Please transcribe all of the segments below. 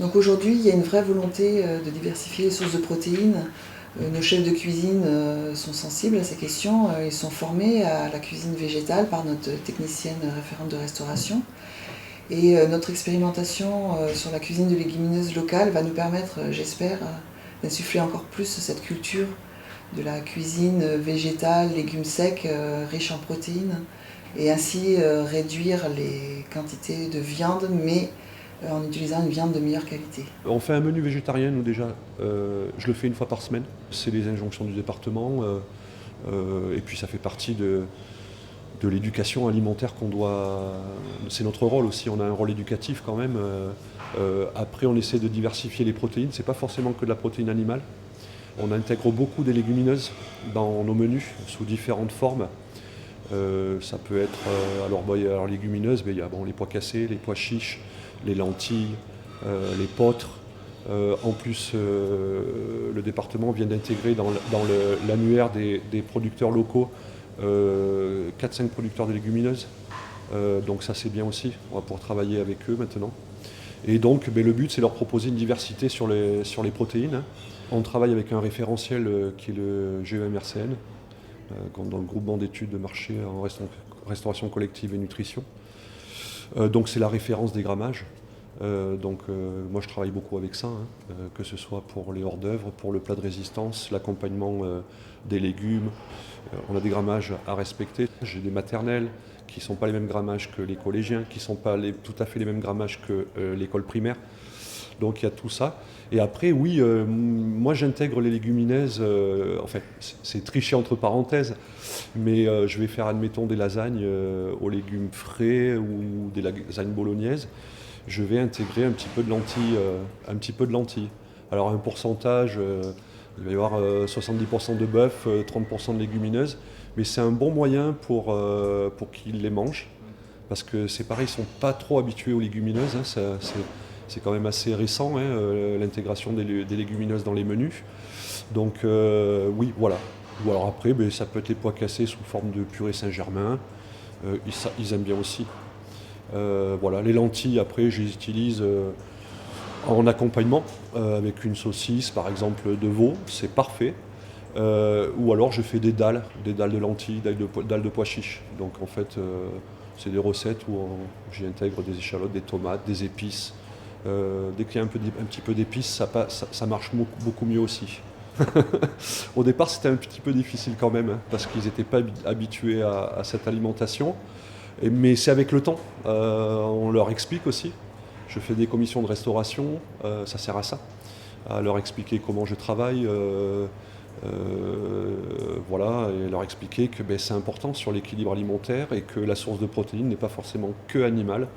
Donc aujourd'hui, il y a une vraie volonté de diversifier les sources de protéines. Nos chefs de cuisine sont sensibles à ces questions. Ils sont formés à la cuisine végétale par notre technicienne référente de restauration. Et notre expérimentation sur la cuisine de légumineuses locales va nous permettre, j'espère, d'insuffler encore plus cette culture de la cuisine végétale, légumes secs, riches en protéines, et ainsi réduire les quantités de viande, mais en utilisant une viande de meilleure qualité. On fait un menu végétarien, nous déjà. Je le fais une fois par semaine. C'est les injonctions du département. Et puis ça fait partie de l'éducation alimentaire qu'on doit. C'est notre rôle aussi. On a un rôle éducatif quand même. Après, on essaie de diversifier les protéines. C'est pas forcément que de la protéine animale. On intègre beaucoup des légumineuses dans nos menus sous différentes formes. Ça peut être alors légumineuses, mais il y a les pois cassés, les pois chiches, les lentilles, les potres. En plus, le département vient d'intégrer dans l'annuaire des producteurs locaux 4-5 producteurs de légumineuses. Donc ça c'est bien aussi, on va pouvoir travailler avec eux maintenant. Et donc le but c'est leur proposer une diversité sur les protéines. On travaille avec un référentiel qui est le GEMRCN, dans le groupement d'études de marché en restauration collective et nutrition. Donc c'est la référence des grammages. Moi je travaille beaucoup avec ça, que ce soit pour les hors-d'œuvre, pour le plat de résistance, l'accompagnement des légumes. On a des grammages à respecter. J'ai des maternelles qui ne sont pas les mêmes grammages que les collégiens, qui ne sont pas tout à fait les mêmes grammages que l'école primaire. Donc il y a tout ça. Et après, oui, moi j'intègre les légumineuses, enfin c'est triché entre parenthèses, mais je vais faire, admettons, des lasagnes aux légumes frais ou des lasagnes bolognaises. Je vais intégrer un petit peu de lentilles. Alors un pourcentage, il va y avoir 70% de bœuf, 30% de légumineuses, mais c'est un bon moyen pour qu'ils les mangent, parce que c'est pareil, ils ne sont pas trop habitués aux légumineuses, c'est quand même assez récent, l'intégration des légumineuses dans les menus. Donc oui, voilà. Ou alors après, ça peut être les pois cassés sous forme de purée Saint-Germain, ils aiment bien aussi. Voilà, les lentilles, après, je les utilise en accompagnement avec une saucisse, par exemple, de veau, c'est parfait. Ou alors je fais des dalles de lentilles, dalles de pois chiches. Donc en fait, c'est des recettes où j'y intègre des échalotes, des tomates, des épices. Dès qu'il y a un petit peu d'épices, ça marche beaucoup mieux aussi. Au départ, c'était un petit peu difficile quand même, parce qu'ils n'étaient pas habitués à cette alimentation. Mais c'est avec le temps. On leur explique aussi. Je fais des commissions de restauration, ça sert à ça, à leur expliquer comment je travaille, voilà, et leur expliquer que c'est important sur l'équilibre alimentaire et que la source de protéines n'est pas forcément que animale,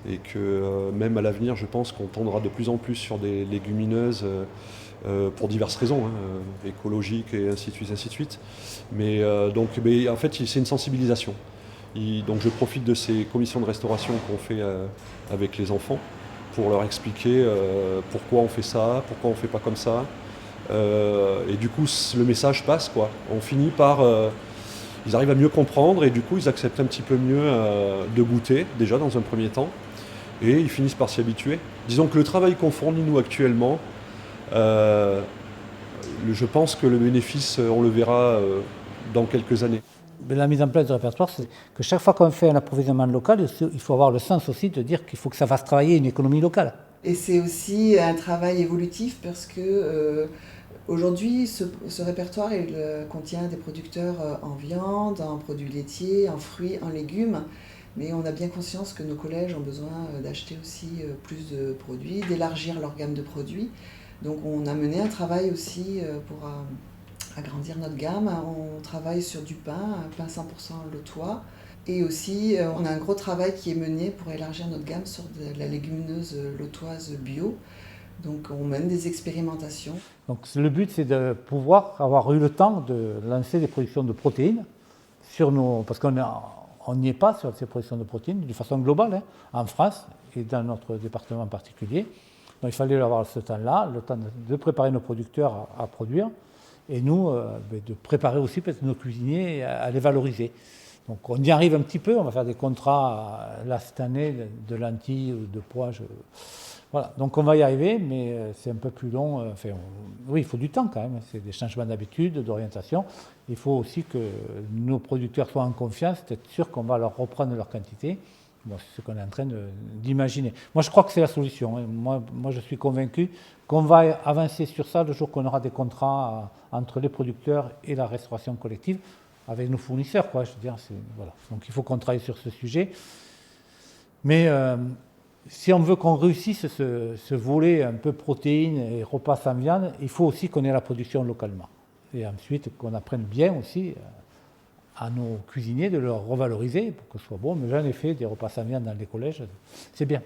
et que même à l'avenir, je pense qu'on tendra de plus en plus sur des légumineuses pour diverses raisons, écologiques et ainsi de suite, ainsi de suite. Mais en fait, c'est une sensibilisation. Donc je profite de ces commissions de restauration qu'on fait avec les enfants pour leur expliquer pourquoi on fait ça, pourquoi on ne fait pas comme ça. Et du coup, le message passe, quoi. On finit par... ils arrivent à mieux comprendre et du coup, ils acceptent un petit peu mieux de goûter, déjà dans un premier temps. Et ils finissent par s'y habituer. Disons que le travail qu'on fournit, nous, actuellement, je pense que le bénéfice, on le verra dans quelques années. La mise en place du répertoire, c'est que chaque fois qu'on fait un approvisionnement local, il faut avoir le sens aussi de dire qu'il faut que ça fasse travailler une économie locale. Et c'est aussi un travail évolutif parce que aujourd'hui, ce répertoire contient des producteurs en viande, en produits laitiers, en fruits, en légumes. Mais on a bien conscience que nos collèges ont besoin d'acheter aussi plus de produits, d'élargir leur gamme de produits. Donc on a mené un travail aussi pour agrandir notre gamme. On travaille sur du pain, un pain 100% lotois. Et aussi, on a un gros travail qui est mené pour élargir notre gamme sur de la légumineuse lotoise bio. Donc on mène des expérimentations. Donc le but, c'est de pouvoir avoir eu le temps de lancer des productions de protéines parce qu'on n'y est pas sur ces productions de protéines de façon globale, en France et dans notre département en particulier. Donc il fallait avoir ce temps-là, le temps de préparer nos producteurs à produire, et nous, de préparer aussi peut-être nos cuisiniers à les valoriser. Donc on y arrive un petit peu, on va faire des contrats là cette année de lentilles ou de pois, Voilà, donc on va y arriver, mais c'est un peu plus long. Oui, il faut du temps quand même. C'est des changements d'habitude, d'orientation. Il faut aussi que nos producteurs soient en confiance, être sûr qu'on va leur reprendre leur quantité. Bon, c'est ce qu'on est en train d'imaginer. Moi, je crois que c'est la solution. Hein. Moi, je suis convaincu qu'on va avancer sur ça le jour qu'on aura des contrats entre les producteurs et la restauration collective, avec nos fournisseurs, quoi. Je veux dire, voilà. Donc, il faut qu'on travaille sur ce sujet. Mais si on veut qu'on réussisse ce volet un peu protéines et repas sans viande, il faut aussi qu'on ait la production localement. Et ensuite, qu'on apprenne bien aussi à nos cuisiniers de leur revaloriser pour que ce soit bon. Mais j'en ai fait des repas sans viande dans les collèges, c'est bien.